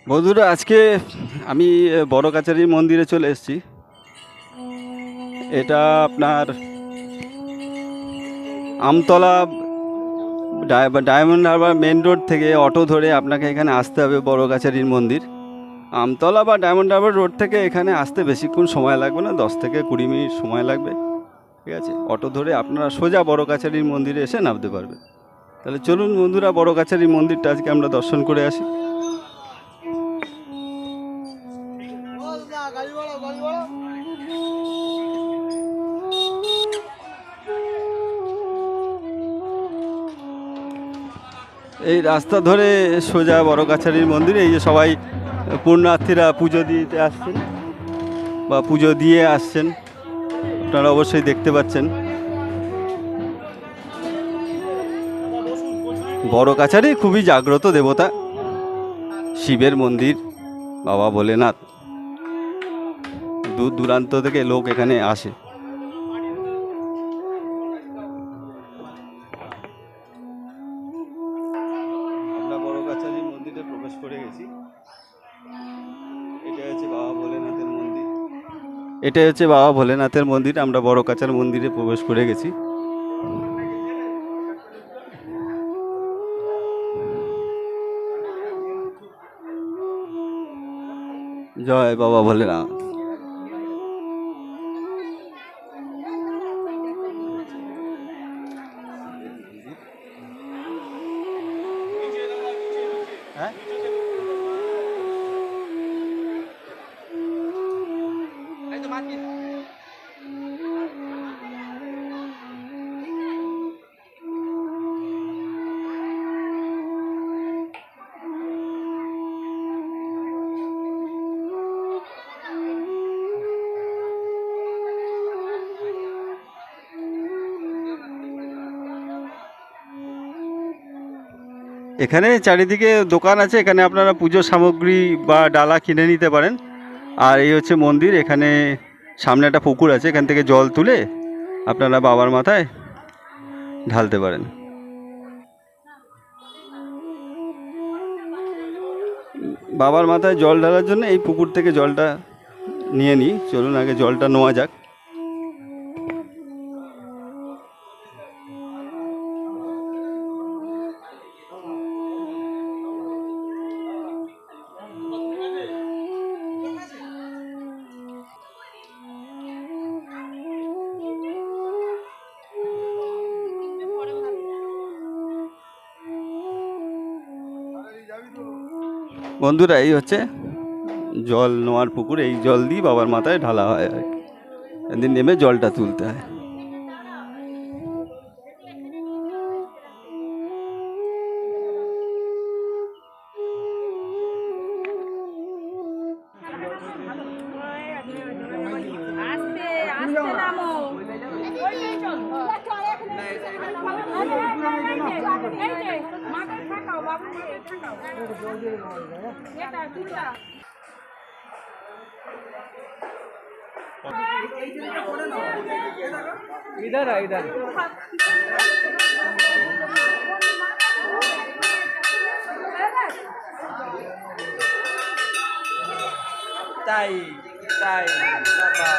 বন্ধুরা, আজকে আমি বড় কাছারি মন্দিরে চলে এসেছি। এটা আপনার আমতলা ডায়মন্ড হারবার মেন রোড থেকে অটো ধরে আপনাকে এখানে আসতে হবে বড় কাছারির মন্দির। আমতলা বা ডায়মন্ড হারবার রোড থেকে এখানে আসতে বেশিক্ষণ সময় লাগবে না, 10 থেকে 20 মিনিট সময় লাগবে। ঠিক আছে, অটো ধরে আপনারা সোজা বড় কাছারির মন্দিরে এসে নামতে পারবেন। তাহলে চলুন বন্ধুরা, বড় কাছারির মন্দিরটা আজকে আমরা দর্শন করে আসি। এই রাস্তা ধরে সোজা বড় কাছারির মন্দিরে এই যে সবাই পুণ্যার্থীরা পুজো দিতে আসছেন বা পুজো দিয়ে আসছেন, আপনারা অবশ্যই দেখতে পাচ্ছেন। বড় কাছারি খুবই জাগ্রত দেবতা, শিবের মন্দির, বাবা ভোলেনাথ। দূর দূরান্ত থেকে লোক এখানে আসে। আমরা বড় কাছারির মন্দিরে প্রবেশ করে গেছি। এটা হচ্ছে বাবা ভোলেনাথের মন্দির। আমরা বড় কাছার মন্দিরে প্রবেশ করে গেছি। জয় বাবা ভোলেনাথ। হ্যাঁ, এখানে চারিদিকে দোকান আছে, এখানে আপনারা পুজোর সামগ্রী বা ডালা কিনে নিতে পারেন। আর এই হচ্ছে মন্দির। এখানে সামনে একটা পুকুর আছে, এখান থেকে জল তুলে আপনারা বাবার মাথায় ঢালতে পারেন। বাবার মাথায় জল ঢালার জন্য এই পুকুর থেকে জলটা নিয়ে নিই। চলুন আগে জলটা নেওয়া যাক। বন্ধুরা, এই হচ্ছে জল নেওয়ার পুকুর। এই জল দিয়ে বাবার মাথায় ঢালা হয় আর কি। এদিন নেমে জলটা তুলতে হয়। इधर है इधर ताई ताई बाबा